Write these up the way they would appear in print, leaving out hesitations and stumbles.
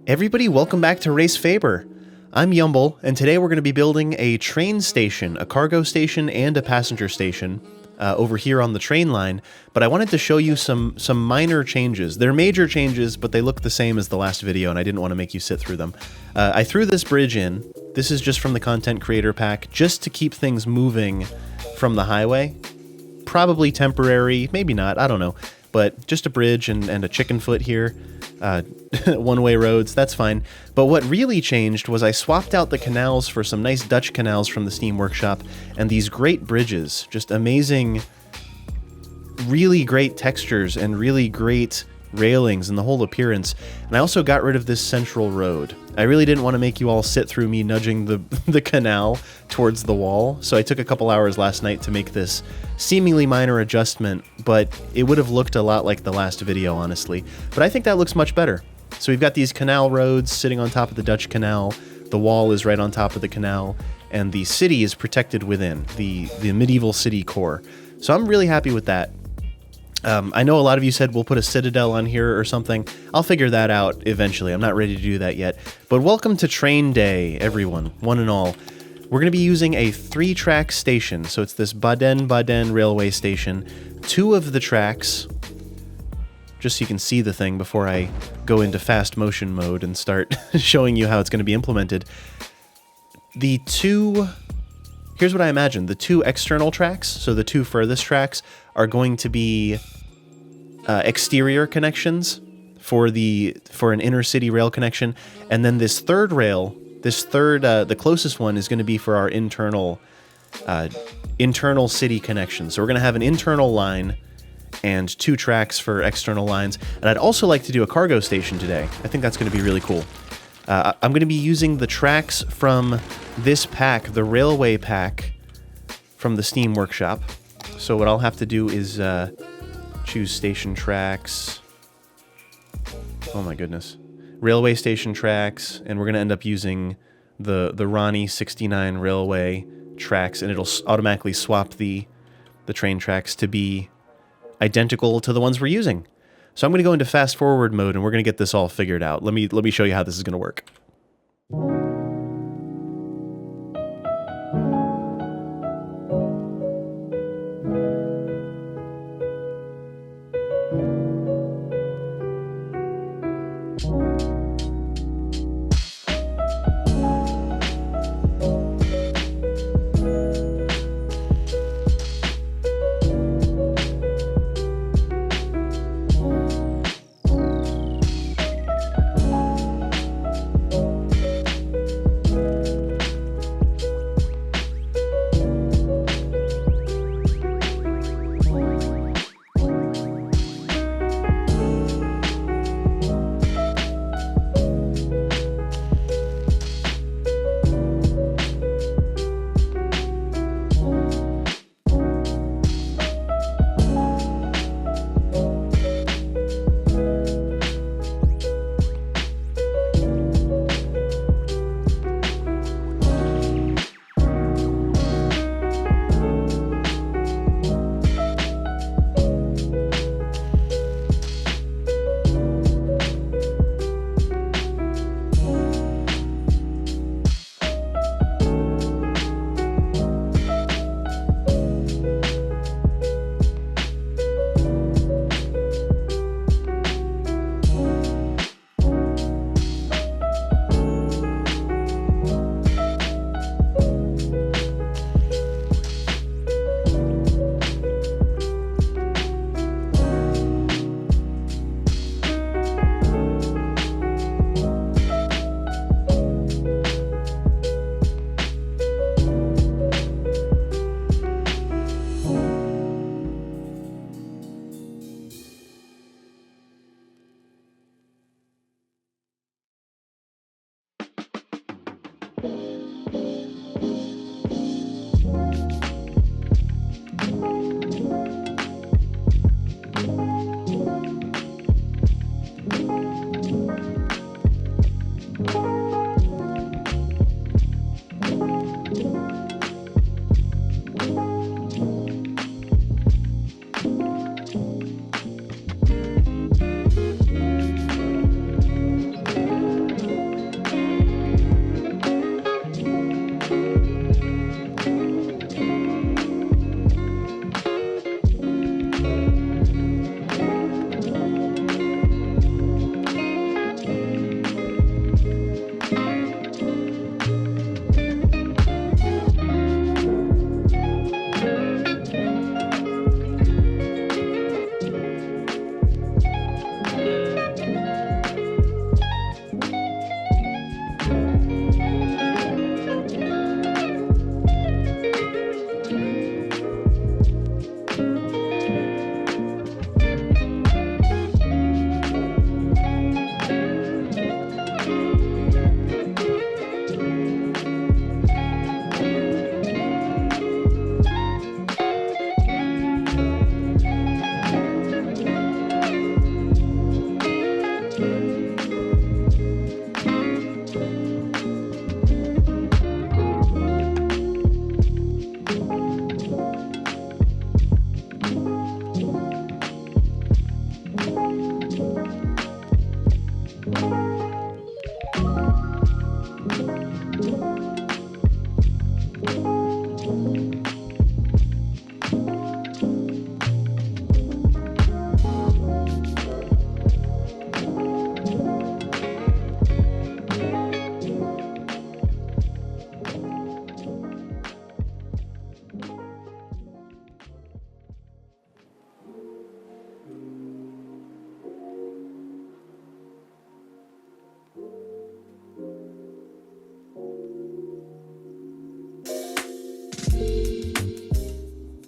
Everybody, welcome back to Resfeber. I'm Yumble, and today we're going to be building a train station, a cargo station, and a passenger station over here on the train line, but I wanted to show you some minor changes. They're major changes, but they look the same as the last video, and I didn't want to make you sit through them. I threw this bridge in. This is just from the Content Creator Pack, just to keep things moving from the highway. Probably temporary, maybe not, I don't know. But just a bridge and a chicken foot here. One-way roads, that's fine. But what really changed was I swapped out the canals for some nice Dutch canals from the Steam Workshop and these great bridges. Just amazing, really great textures and really great railings and the whole appearance. And I also got rid of this central road. I really didn't want to make you all sit through me nudging the canal towards the wall, so I took a couple hours last night to make this seemingly minor adjustment, but it would have looked a lot like the last video, honestly. But I think that looks much better. So we've got these canal roads sitting on top of the Dutch canal, the wall is right on top of the canal, and the city is protected within, the medieval city core. So I'm really happy with that. I know a lot of you said we'll put a citadel on here or something. I'll figure that out eventually. I'm not ready to do that yet. But welcome to Train Day, everyone, one and all. We're going to be using a 3-track station. So it's this Baden-Baden railway station. 2 of the tracks, just so you can see the thing before I go into fast motion mode and start showing you how it's going to be implemented. Here's what I imagine. The 2 external tracks, so the 2 furthest tracks, are going to be exterior connections for an inner city rail connection, and then this third rail, the closest one, is going to be for our internal city connection. So we're going to have an internal line and 2 tracks for external lines. And I'd also like to do a cargo station today. I think that's going to be really cool. I'm going to be using the tracks from this pack, the railway pack from the Steam Workshop. So what I'll have to do is choose station tracks. Oh my goodness. Railway station tracks, and we're going to end up using the Ronnie 69 railway tracks, and it'll automatically swap the train tracks to be identical to the ones we're using. So I'm going to go into fast forward mode, and we're going to get this all figured out. Let me show you how this is going to work.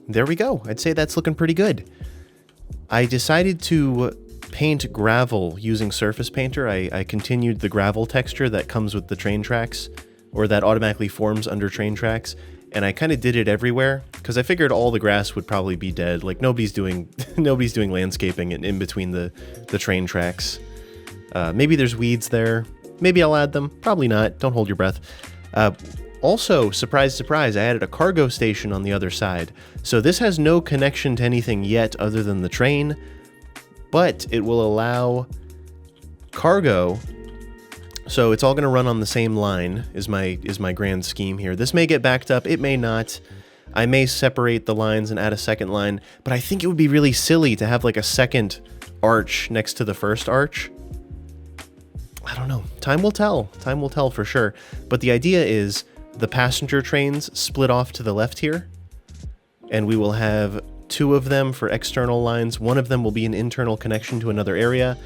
There we go. I'd say that's looking pretty good. I decided to paint gravel using Surface Painter. I continued the gravel texture that comes with the train tracks, or that automatically forms under train tracks, and I kind of did it everywhere because I figured all the grass would probably be dead. Like nobody's doing landscaping in between the train tracks. Maybe there's weeds there. Maybe I'll add them. Probably not. Don't hold your breath. Also, surprise, surprise, I added a cargo station on the other side. So this has no connection to anything yet other than the train, but it will allow cargo. So it's all going to run on the same line is my grand scheme here. This may get backed up, it may not. I may separate the lines and add a second line, but I think it would be really silly to have like a second arch next to the first arch. I don't know. Time will tell. Time will tell for sure. But the idea is the passenger trains split off to the left here, and we will have two of them for external lines. One of them will be an internal connection to another area.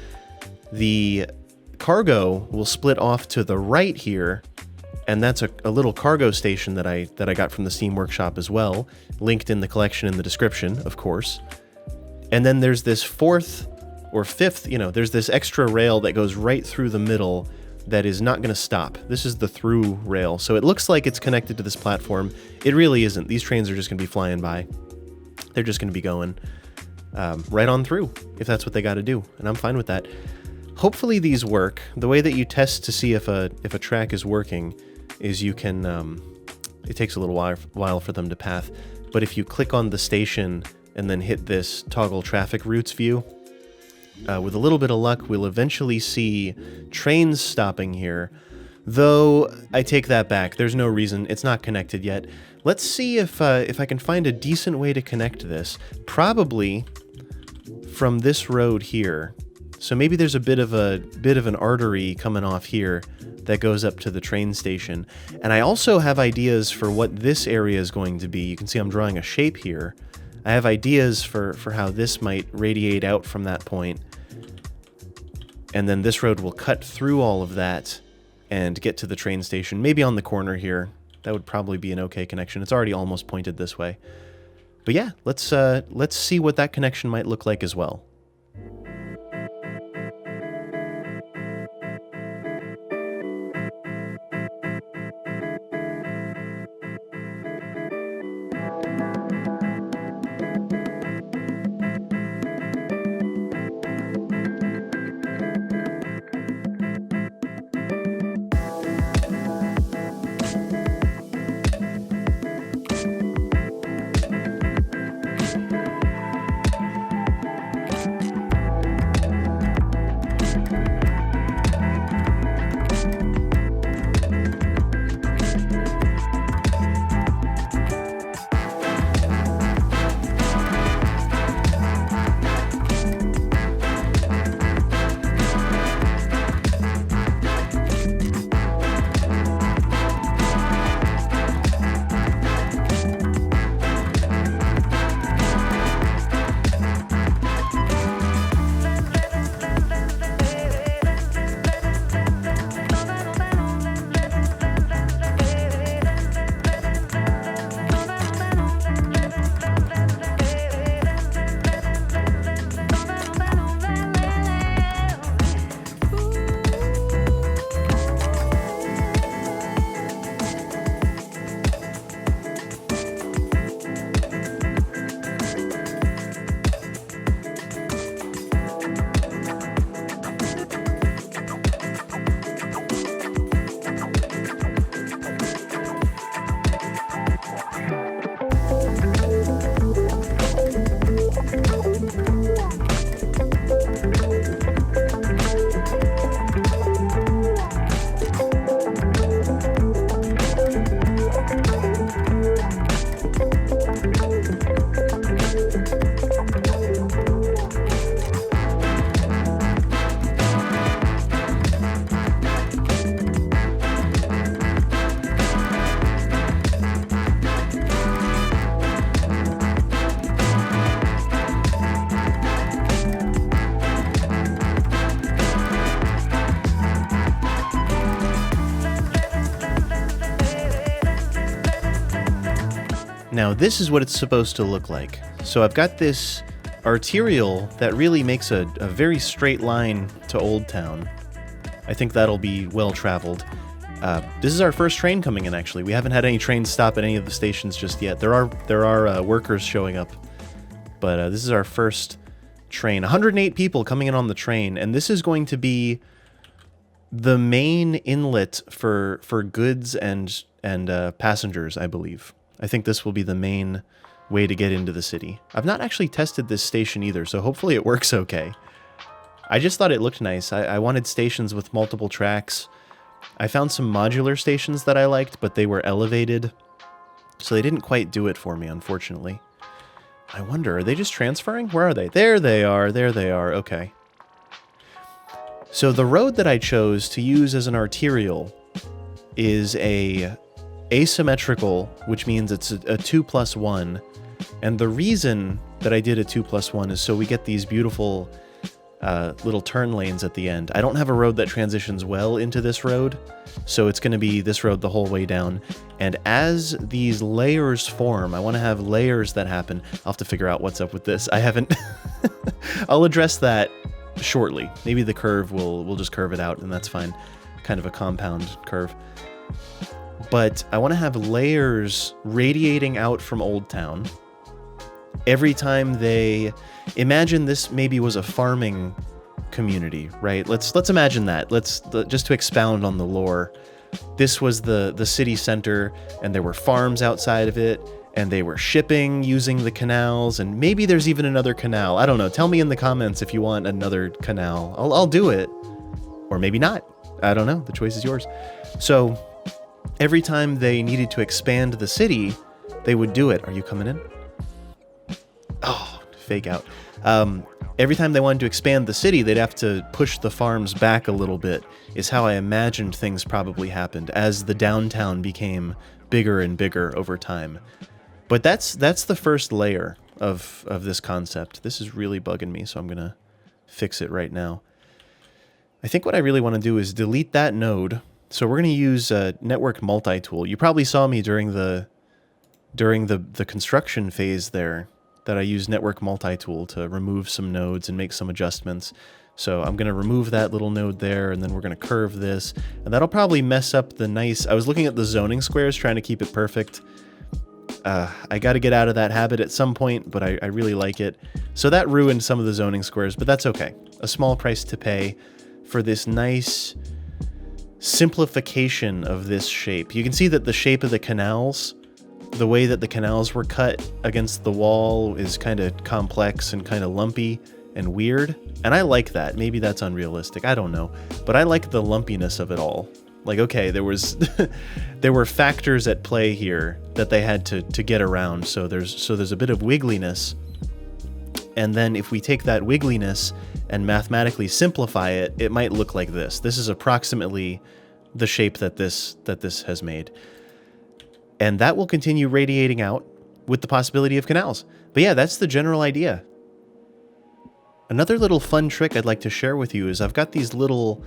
The cargo will split off to the right here, and that's a little cargo station that I got from the Steam Workshop as well, linked in the collection in the description, of course. And then there's this fourth or fifth, there's this extra rail that goes right through the middle that is not going to stop. This is the through rail, so it looks like it's connected to this platform. It really isn't. These trains are just going to be flying by. They're just going to be going right on through, if that's what they got to do, and I'm fine with that. Hopefully these work. The way that you test to see if a track is working is you can, it takes a little while for them to path, but if you click on the station and then hit this toggle traffic routes view, with a little bit of luck, we'll eventually see trains stopping here, though I take that back. There's no reason. It's not connected yet. Let's see if I can find a decent way to connect this. Probably from this road here. So maybe there's a bit of an artery coming off here that goes up to the train station. And I also have ideas for what this area is going to be. You can see I'm drawing a shape here. I have ideas for how this might radiate out from that point. And then this road will cut through all of that and get to the train station. Maybe on the corner here. That would probably be an okay connection. It's already almost pointed this way. But yeah, let's see what that connection might look like as well. Now this is what it's supposed to look like. So I've got this arterial that really makes a very straight line to Old Town. I think that'll be well traveled. This is our first train coming in, actually. We haven't had any trains stop at any of the stations just yet. There are workers showing up, but this is our first train. 108 people coming in on the train, and this is going to be the main inlet for goods and passengers, I believe. I think this will be the main way to get into the city. I've not actually tested this station either, so hopefully it works okay. I just thought it looked nice. I wanted stations with multiple tracks. I found some modular stations that I liked, but they were elevated, so they didn't quite do it for me, unfortunately. I wonder, are they just transferring? Where are they? There they are, okay. So the road that I chose to use as an arterial is a asymmetrical, which means it's a 2+1, and the reason that I did a 2+1 is so we get these beautiful little turn lanes at the end. I don't have a road that transitions well into this road, so it's going to be this road the whole way down. And as these layers form, I want to have layers that happen. I'll have to figure out what's up with this. I haven't... I'll address that shortly. Maybe the curve we'll just curve it out, and that's fine. Kind of a compound curve. But I want to have layers radiating out from Old Town. Every time they... Imagine this maybe was a farming community, right? Let's imagine that. Just to expound on the lore. This was the city center, and there were farms outside of it, and they were shipping using the canals, and maybe there's even another canal. I don't know. Tell me in the comments if you want another canal. I'll do it. Or maybe not. I don't know. The choice is yours. So every time they needed to expand the city, they would do it. Are you coming in? Oh, fake out. Every time they wanted to expand the city, they'd have to push the farms back a little bit, is how I imagined things probably happened, as the downtown became bigger and bigger over time. But that's the first layer of this concept. This is really bugging me, so I'm going to fix it right now. I think what I really want to do is delete that node. So we're going to use Network Multi-Tool. You probably saw me during the construction phase there, that I use Network Multi-Tool to remove some nodes and make some adjustments. So I'm going to remove that little node there, and then we're going to curve this. And that'll probably mess up the nice... I was looking at the zoning squares, trying to keep it perfect. I got to get out of that habit at some point, but I really like it. So that ruined some of the zoning squares, but that's okay. A small price to pay for this nice simplification of this shape. You can see that the shape of the canals... The way that the canals were cut against the wall is kind of complex and kind of lumpy and weird. And I like that. Maybe that's unrealistic. I don't know. But I like the lumpiness of it all. Like, okay, there were factors at play here that they had to get around. So there's a bit of wiggliness. And then if we take that wiggliness and mathematically simplify it, it might look like this. This is approximately the shape that this has made. And that will continue radiating out with the possibility of canals. But yeah, that's the general idea. Another little fun trick I'd like to share with you is I've got these little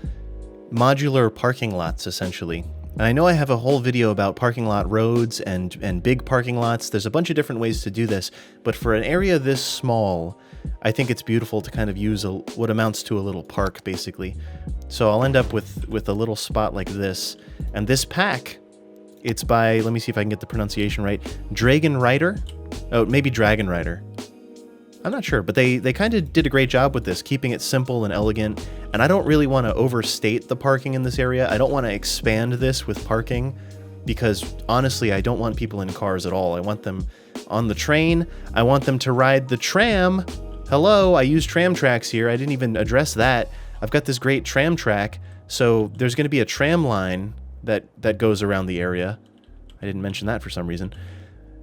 modular parking lots, essentially. And I know I have a whole video about parking lot roads and big parking lots. There's a bunch of different ways to do this. But for an area this small, I think it's beautiful to kind of use what amounts to a little park, basically. So I'll end up with a little spot like this. And this pack... It's by, let me see if I can get the pronunciation right, Dragon Rider? Oh, maybe Dragon Rider. I'm not sure, but they kind of did a great job with this, keeping it simple and elegant. And I don't really want to overstate the parking in this area. I don't want to expand this with parking because, honestly, I don't want people in cars at all. I want them on the train. I want them to ride the tram. Hello, I use tram tracks here. I didn't even address that. I've got this great tram track, so there's going to be a tram line that goes around the area. I didn't mention that for some reason.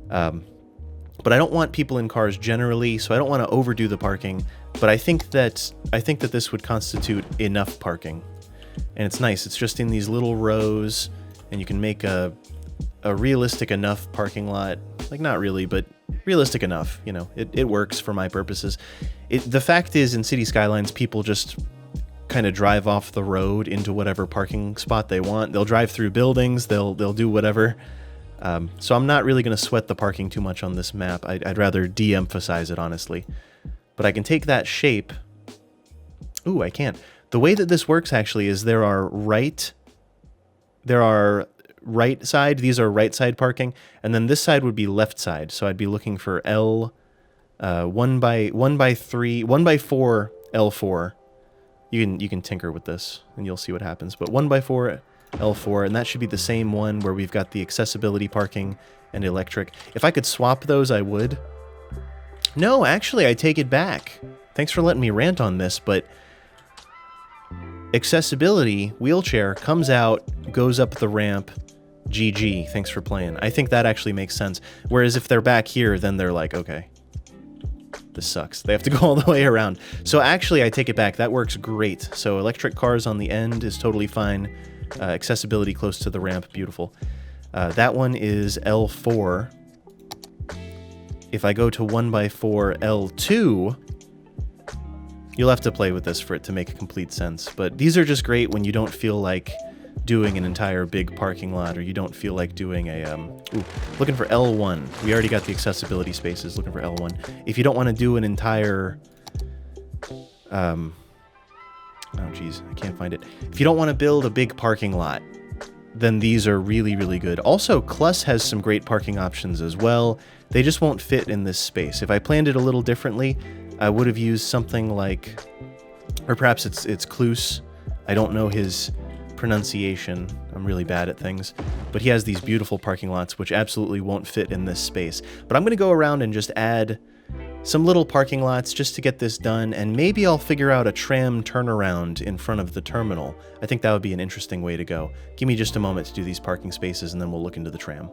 But I don't want people in cars generally, so I don't want to overdo the parking. But I think that this would constitute enough parking. And it's nice. It's just in these little rows, and you can make a realistic enough parking lot. Like, not really, but realistic enough. You know, it works for my purposes. The fact is, in City Skylines, people just kind of drive off the road into whatever parking spot they want. They'll drive through buildings. They'll do whatever. So I'm not really going to sweat the parking too much on this map. I'd rather de-emphasize it, honestly. But I can take that shape. Ooh, I can't. The way that this works, actually, is there are right side. These are right side parking. And then this side would be left side. So I'd be looking for L... 1 by 4 L4. You can tinker with this and you'll see what happens. But 1 by 4 L4, and that should be the same one where we've got the accessibility parking and electric. If I could swap those, I would. No, actually, I take it back. Thanks for letting me rant on this, but accessibility wheelchair comes out, goes up the ramp. GG. Thanks for playing. I think that actually makes sense. Whereas if they're back here, then they're like, okay, this sucks. They have to go all the way around. So actually, I take it back. That works great. So electric cars on the end is totally fine. Accessibility close to the ramp, beautiful. That one is L4. If I go to 1 by 4 L2, you'll have to play with this for it to make complete sense. But these are just great when you don't feel like doing an entire big parking lot, or you don't feel like doing a, looking for L1. We already got the accessibility spaces, looking for L1. If you don't want to do an entire, oh geez, I can't find it. If you don't want to build a big parking lot, then these are really, really good. Also, Clus has some great parking options as well. They just won't fit in this space. If I planned it a little differently, I would have used something like, or perhaps it's Klus. I don't know his pronunciation. I'm really bad at things. But he has these beautiful parking lots which absolutely won't fit in this space. But I'm going to go around and just add some little parking lots just to get this done, and maybe I'll figure out a tram turnaround in front of the terminal. I think that would be an interesting way to go. Give me just a moment to do these parking spaces and then we'll look into the tram.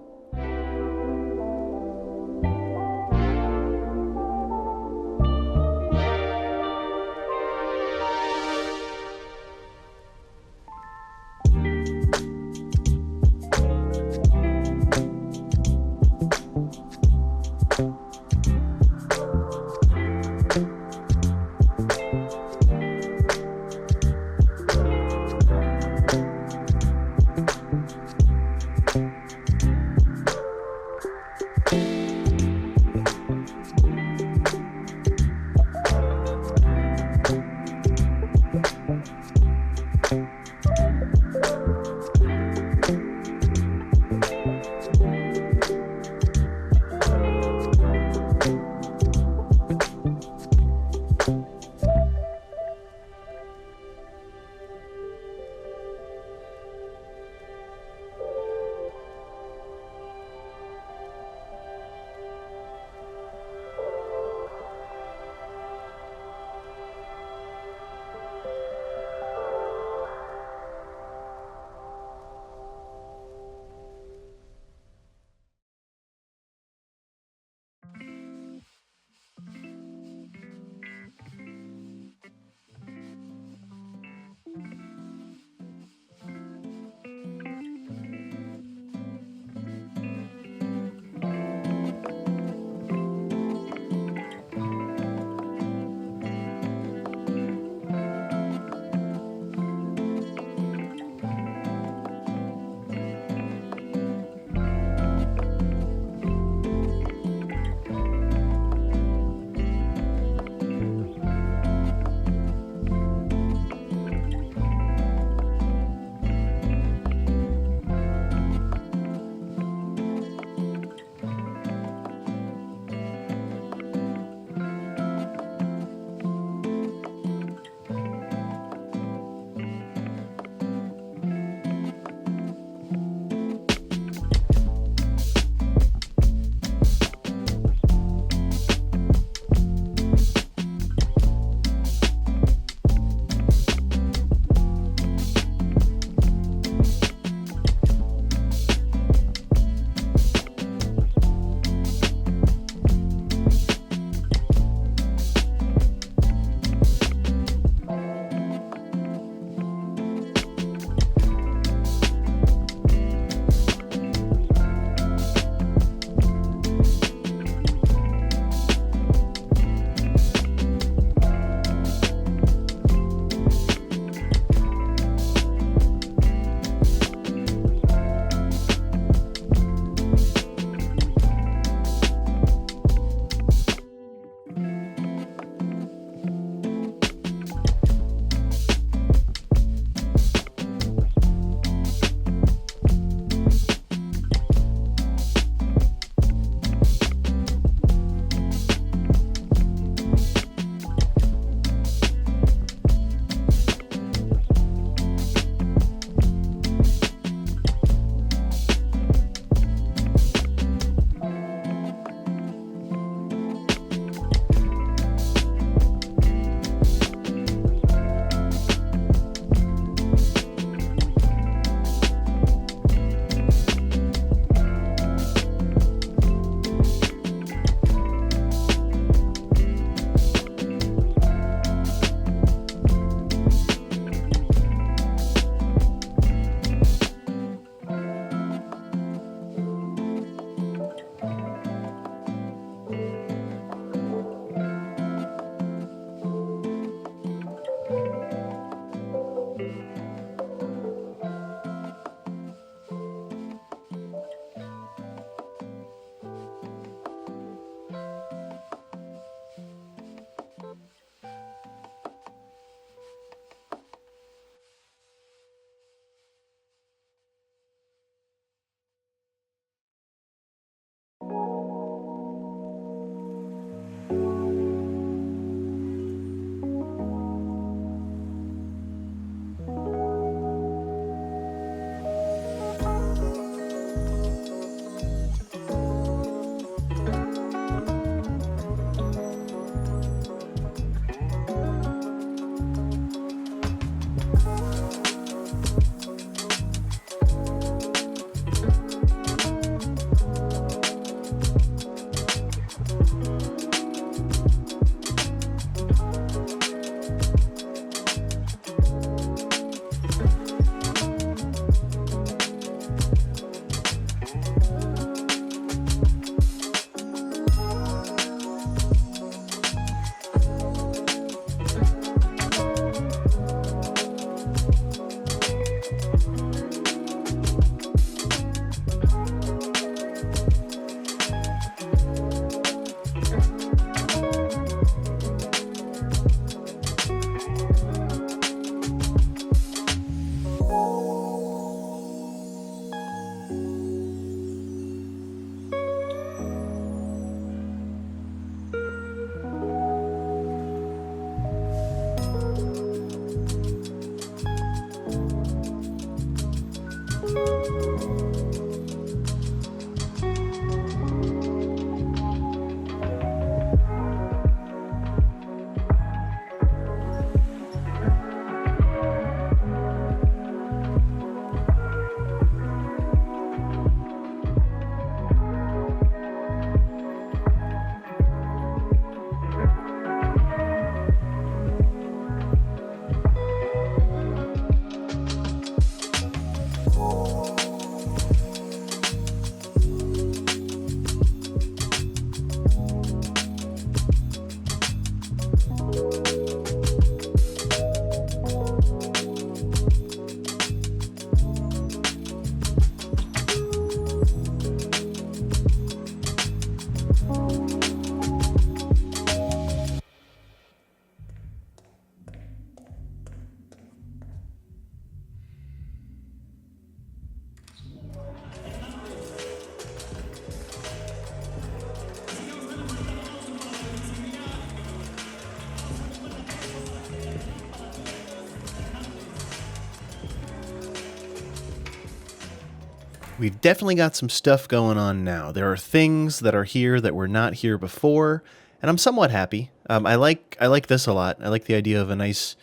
We've definitely got some stuff going on now. There are things that are here that were not here before, and I'm somewhat happy. I like this a lot. I like the idea of a nice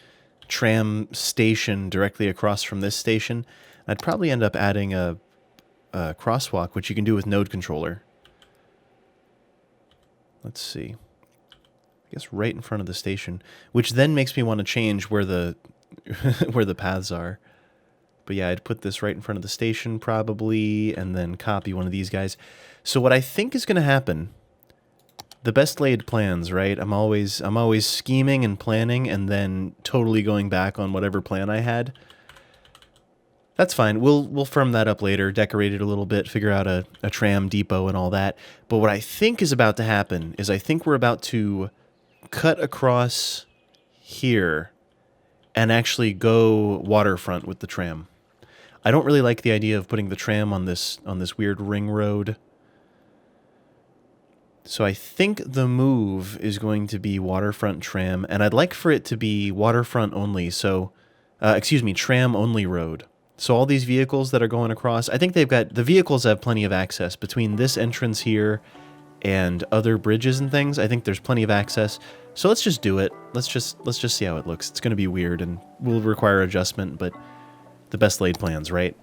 tram station directly across from this station. I'd probably end up adding a crosswalk, which you can do with node controller. Let's see. I guess right in front of the station, which then makes me want to change where the where the paths are. But yeah, I'd put this right in front of the station probably, and then copy one of these guys. So what I think is going to happen, the best laid plans, right? I'm always scheming and planning and then totally going back on whatever plan I had. That's fine. We'll firm that up later, decorate it a little bit, figure out a tram depot and all that. But what I think is about to happen is I think we're about to cut across here and actually go waterfront with the tram. I don't really like the idea of putting the tram on this weird ring road. So I think the move is going to be waterfront tram, and I'd like for it to be waterfront only, so, excuse me, tram only road. So all these vehicles that are going across, I think the vehicles have plenty of access between this entrance here and other bridges and things. I think there's plenty of access. So let's just do it. Let's just see how it looks. It's going to be weird and will require adjustment, but the best laid plans, right?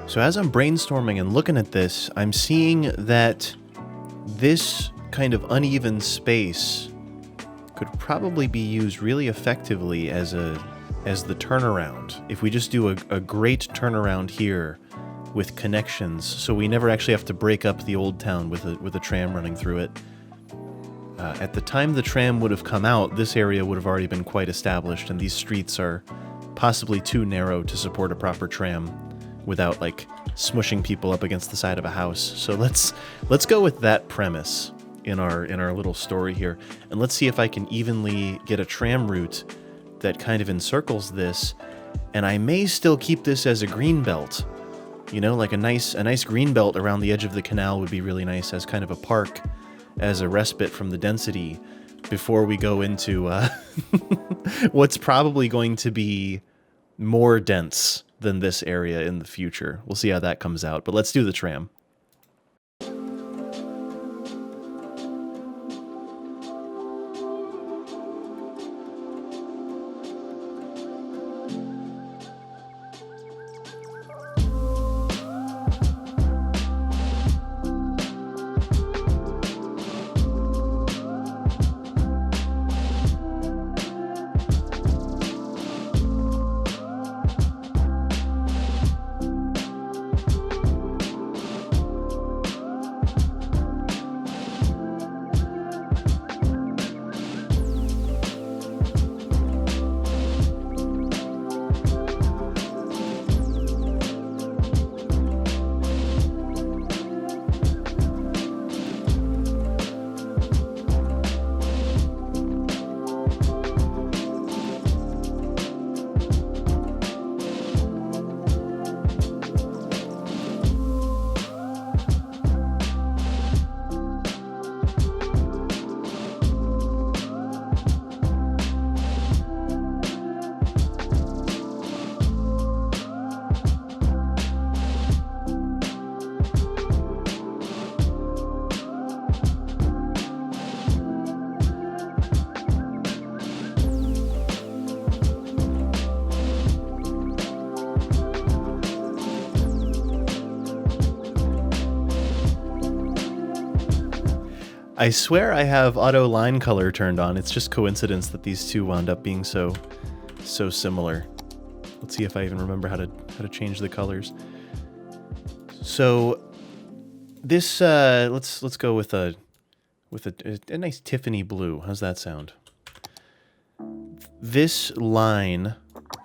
So as I'm brainstorming and looking at this, I'm seeing that this kind of uneven space could probably be used really effectively as the turnaround. If we just do a great turnaround here with connections, so we never actually have to break up the old town with a tram running through it. At the time the tram would have come out, this area would have already been quite established, and these streets are possibly too narrow to support a proper tram without like smushing people up against the side of a house. So let's go with that premise in our little story here, and let's see if I can evenly get a tram route that kind of encircles this, and I may still keep this as a green belt. You know, like a nice green belt around the edge of the canal would be really nice as kind of a park, as a respite from the density before we go into what's probably going to be more dense than this area in the future. We'll see how that comes out, but let's do the tram. I swear I have auto line color turned on. It's just coincidence that these two wound up being so similar. Let's see if I even remember how to change the colors. So this let's go with a nice Tiffany blue. How's that sound? This line,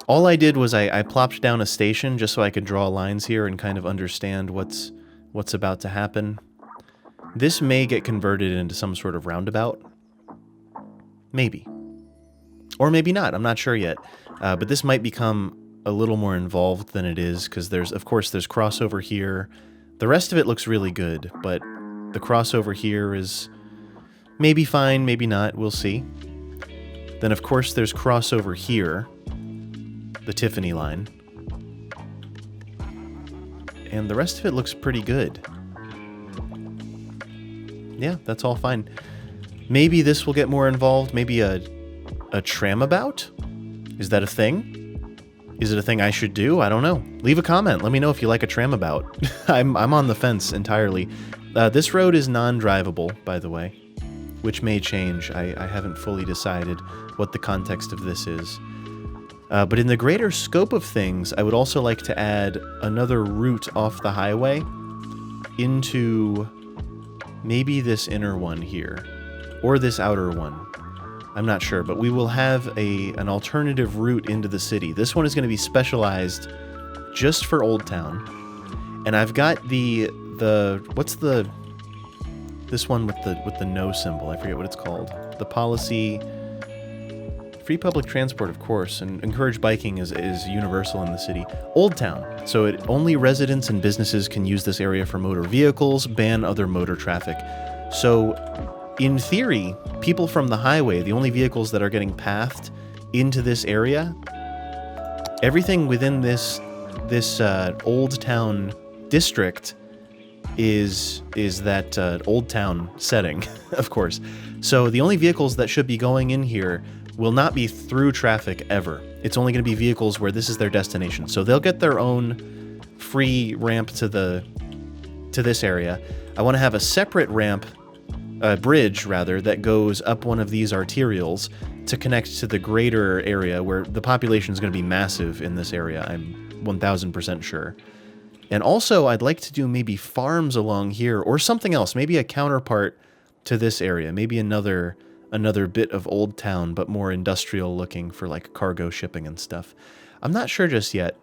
all I did was I plopped down a station just so I could draw lines here and kind of understand what's about to happen. This may get converted into some sort of roundabout. Maybe. Or maybe not, I'm not sure yet. But this might become a little more involved than it is, because of course there's crossover here. The rest of it looks really good, but the crossover here is maybe fine, maybe not, we'll see. Then of course there's crossover here, the Tiffany line. And the rest of it looks pretty good. Yeah, that's all fine. Maybe this will get more involved. Maybe a tramabout? Is that a thing? Is it a thing I should do? I don't know. Leave a comment. Let me know if you like a tramabout. I'm on the fence entirely. This road is non-drivable, by the way, which may change. I haven't fully decided what the context of this is. But in the greater scope of things, I would also like to add another route off the highway into maybe this inner one here, or this outer one. I'm not sure, but we will have an alternative route into the city. This one is going to be specialized just for Old Town. And I've got this one with the no symbol. I forget what it's called. The policy, free public transport, of course, and encourage biking is universal in the city. Old Town. So only residents and businesses can use this area for motor vehicles, ban other motor traffic. So in theory, people from the highway, the only vehicles that are getting pathed into this area, everything within this Old Town district is that Old Town setting, of course. So the only vehicles that should be going in here will not be through traffic ever. It's only going to be vehicles where this is their destination. So they'll get their own free ramp to this area. I want to have a separate ramp, bridge rather, that goes up one of these arterials to connect to the greater area where the population is going to be massive in this area. I'm 1000% sure. And also I'd like to do maybe farms along here or something else, maybe a counterpart to this area, maybe another bit of Old Town, but more industrial looking for like cargo shipping and stuff. I'm not sure just yet.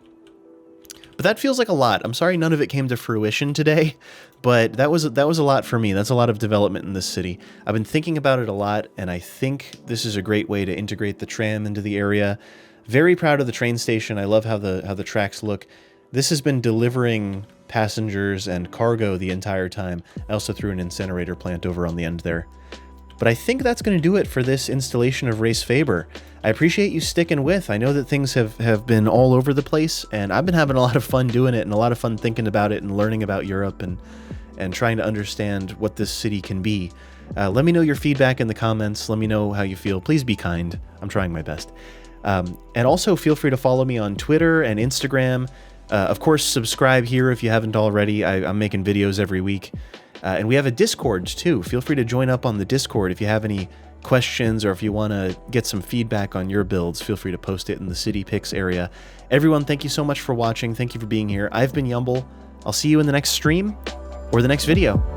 But that feels like a lot. I'm sorry none of it came to fruition today, but that was a lot for me. That's a lot of development in this city. I've been thinking about it a lot, and I think this is a great way to integrate the tram into the area. Very proud of the train station. I love how the tracks look. This has been delivering passengers and cargo the entire time. I also threw an incinerator plant over on the end there. But I think that's going to do it for this installation of Resfeber. I appreciate you sticking with. I know that things have been all over the place, and I've been having a lot of fun doing it and a lot of fun thinking about it and learning about Europe and trying to understand what this city can be. Let me know your feedback in the comments. Let me know how you feel. Please be kind. I'm trying my best. And also feel free to follow me on Twitter and Instagram. Of course, subscribe here if you haven't already. I'm making videos every week. And we have a Discord too. Feel free to join up on the Discord if you have any questions or if you want to get some feedback on your builds. Feel free to post it in the City Picks area. Everyone, thank you so much for watching. Thank you for being here. I've been Yumble. I'll see you in the next stream or the next video.